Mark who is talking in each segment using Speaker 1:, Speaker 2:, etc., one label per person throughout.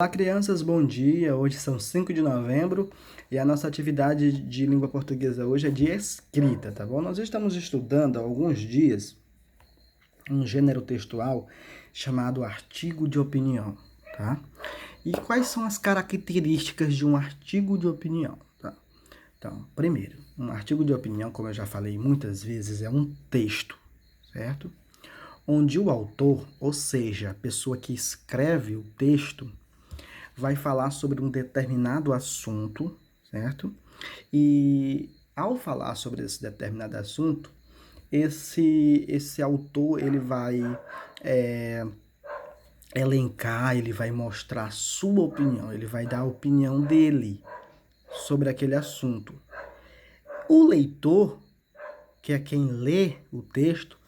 Speaker 1: Olá, crianças, bom dia. Hoje são 5 de novembro e a nossa atividade de língua portuguesa hoje é de escrita, tá bom? Nós estamos estudando há alguns dias um gênero textual chamado artigo de opinião, tá? E quais são as características de um artigo de opinião, tá? Então, primeiro, um artigo de opinião, como eu já falei muitas vezes, é um texto, certo? Onde o autor, ou seja, a pessoa que escreve o texto, vai falar sobre um determinado assunto, certo? E ao falar sobre esse determinado assunto, esse autor ele vai é, elencar, ele vai mostrar a sua opinião, ele vai dar a opinião dele sobre aquele assunto. O leitor, que é quem lê o texto,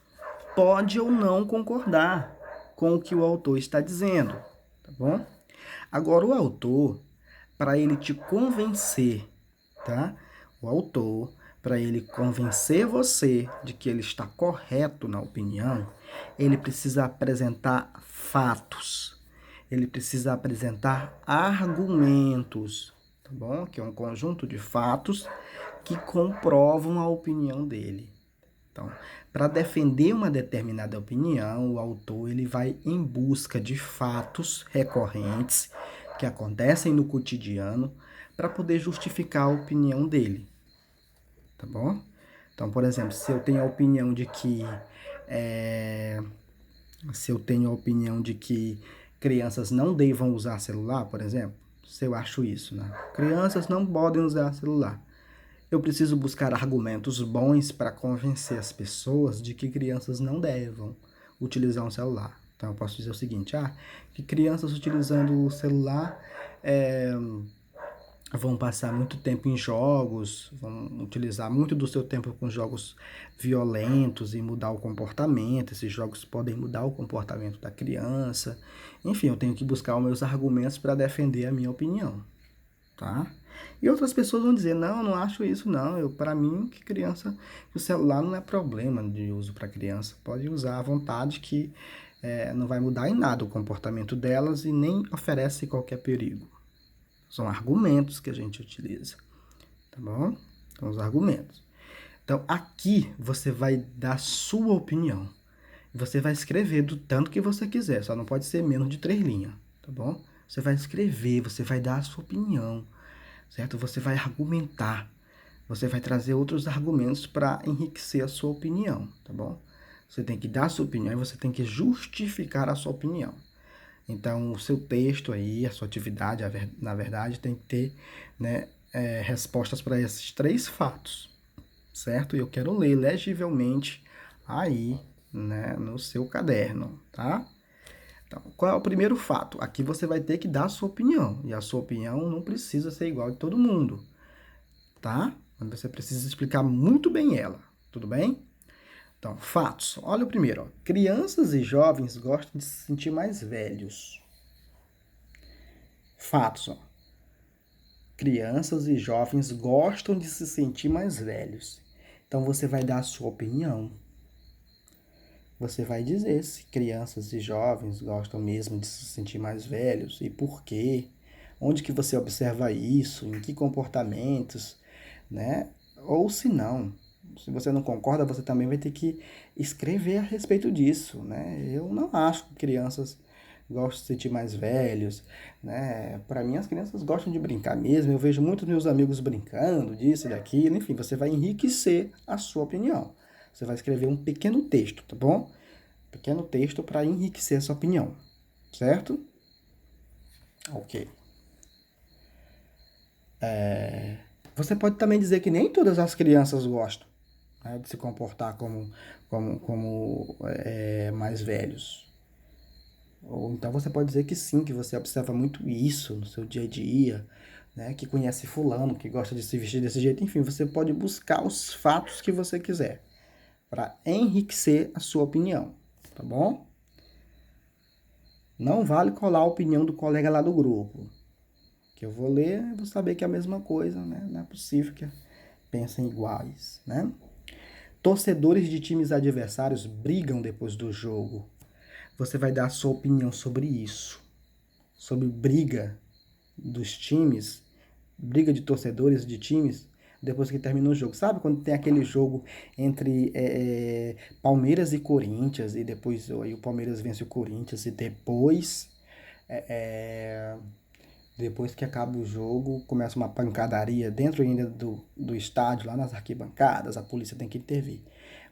Speaker 1: pode ou não concordar com o que o autor está dizendo, tá bom? Agora, o autor, para ele te convencer, tá? O autor, para ele convencer você de que ele está correto na opinião, ele precisa apresentar fatos. Ele precisa apresentar argumentos, tá bom? Que é um conjunto de fatos que comprovam a opinião dele. Então, para defender uma determinada opinião, o autor ele vai em busca de fatos recorrentes que acontecem no cotidiano para poder justificar a opinião dele, tá bom? Então, por exemplo, se eu tenho a opinião de que se eu tenho a opinião de que crianças não devam usar celular, por exemplo, se eu acho isso, né? Crianças não podem usar celular. Eu preciso buscar argumentos bons para convencer as pessoas de que crianças não devam utilizar um celular. Então, eu posso dizer o seguinte, que crianças utilizando o celular vão passar muito tempo em jogos, vão utilizar muito do seu tempo com jogos violentos e mudar o comportamento. Esses jogos podem mudar o comportamento da criança. Enfim, eu tenho que buscar os meus argumentos para defender a minha opinião, tá? E outras pessoas vão dizer, não, não acho isso não. Para mim, que criança, o celular não é problema de uso para criança. Pode usar à vontade que não vai mudar em nada o comportamento delas e nem oferece qualquer perigo. São argumentos que a gente utiliza, tá bom? São os argumentos. Então, aqui você vai dar sua opinião. Você vai escrever do tanto que você quiser, só não pode ser menos de 3 linhas, tá bom? Você vai escrever, você vai dar a sua opinião, certo? Você vai argumentar, você vai trazer outros argumentos para enriquecer a sua opinião, tá bom? Você tem que dar a sua opinião e você tem que justificar a sua opinião. Então, o seu texto aí, a sua atividade, na verdade, tem que ter, né, respostas para esses 3 fatos, certo? E eu quero ler legivelmente aí, né, no seu caderno, tá? Então, qual é o primeiro fato? Aqui você vai ter que dar a sua opinião, e a sua opinião não precisa ser igual de todo mundo, tá? Mas você precisa explicar muito bem ela, tudo bem? Então, fatos. Olha o primeiro, ó. Crianças e jovens gostam de se sentir mais velhos. Fatos, ó. Crianças e jovens gostam de se sentir mais velhos. Então, você vai dar a sua opinião. Você vai dizer se crianças e jovens gostam mesmo de se sentir mais velhos e por quê. Onde que você observa isso, em que comportamentos, né? Ou se não, se você não concorda, você também vai ter que escrever a respeito disso, né? Eu não acho que crianças gostam de se sentir mais velhos, né? Para mim, as crianças gostam de brincar mesmo. Eu vejo muitos meus amigos brincando disso e daquilo. Enfim, você vai enriquecer a sua opinião. Você vai escrever um pequeno texto, tá bom? Pequeno texto para enriquecer a sua opinião, certo? Ok. Você pode também dizer que nem todas as crianças gostam, né, de se comportar como mais velhos. Ou então você pode dizer que sim, que você observa muito isso no seu dia a dia, né, que conhece fulano, que gosta de se vestir desse jeito. Enfim, você pode buscar os fatos que você quiser para enriquecer a sua opinião, tá bom? Não vale colar a opinião do colega lá do grupo. Que eu vou ler e vou saber que é a mesma coisa, né? Não é possível que pensem iguais, né? Torcedores de times adversários brigam depois do jogo. Você vai dar a sua opinião sobre isso, sobre briga dos times, briga de torcedores de times, depois que termina o jogo. Sabe quando tem aquele jogo entre Palmeiras e Corinthians, e depois aí o Palmeiras vence o Corinthians, e depois que acaba o jogo, começa uma pancadaria dentro ainda do estádio, lá nas arquibancadas, a polícia tem que intervir.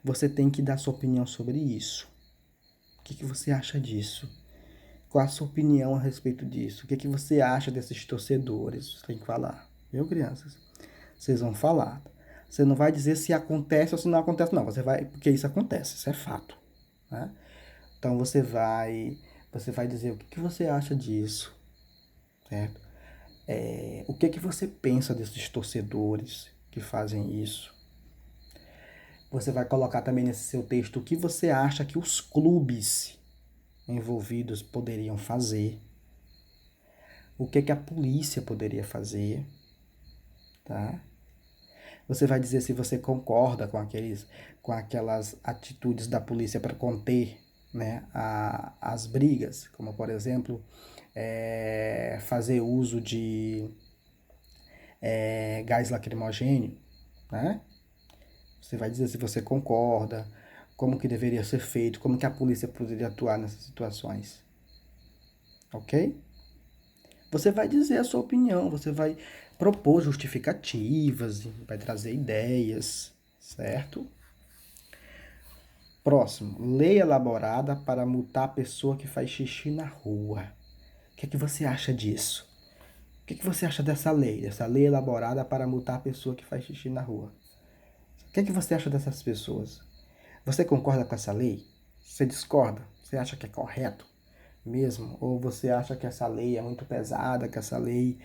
Speaker 1: Você tem que dar sua opinião sobre isso. O que você acha disso? Qual a sua opinião a respeito disso? O que você acha desses torcedores? Você tem que falar. Viu, crianças? Vocês vão falar. Você não vai dizer se acontece ou se não acontece, não. Você vai, porque isso acontece, isso é fato. Né? Então você vai dizer o que você acha disso, certo? O que você pensa desses torcedores que fazem isso? Você vai colocar também nesse seu texto o que você acha que os clubes envolvidos poderiam fazer, o que a polícia poderia fazer, tá? Você vai dizer se você concorda com aquelas atitudes da polícia para conter, né, as brigas, como por exemplo, fazer uso de gás lacrimogêneo, né? Você vai dizer se você concorda, como que deveria ser feito, como que a polícia poderia atuar nessas situações, ok? Você vai dizer a sua opinião, você vai propor justificativas, vai trazer ideias, certo? Próximo, lei elaborada para multar a pessoa que faz xixi na rua. O que você acha disso? O que você acha dessa lei elaborada para multar a pessoa que faz xixi na rua? O que você acha dessas pessoas? Você concorda com essa lei? Você discorda? Você acha que é correto mesmo? Ou você acha que essa lei é muito pesada, que essa lei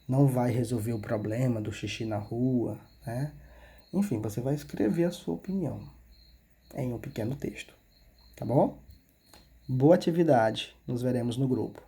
Speaker 1: não vai resolver o problema do xixi na rua, né? Enfim, você vai escrever a sua opinião em um pequeno texto, tá bom? Boa atividade, nos veremos no grupo.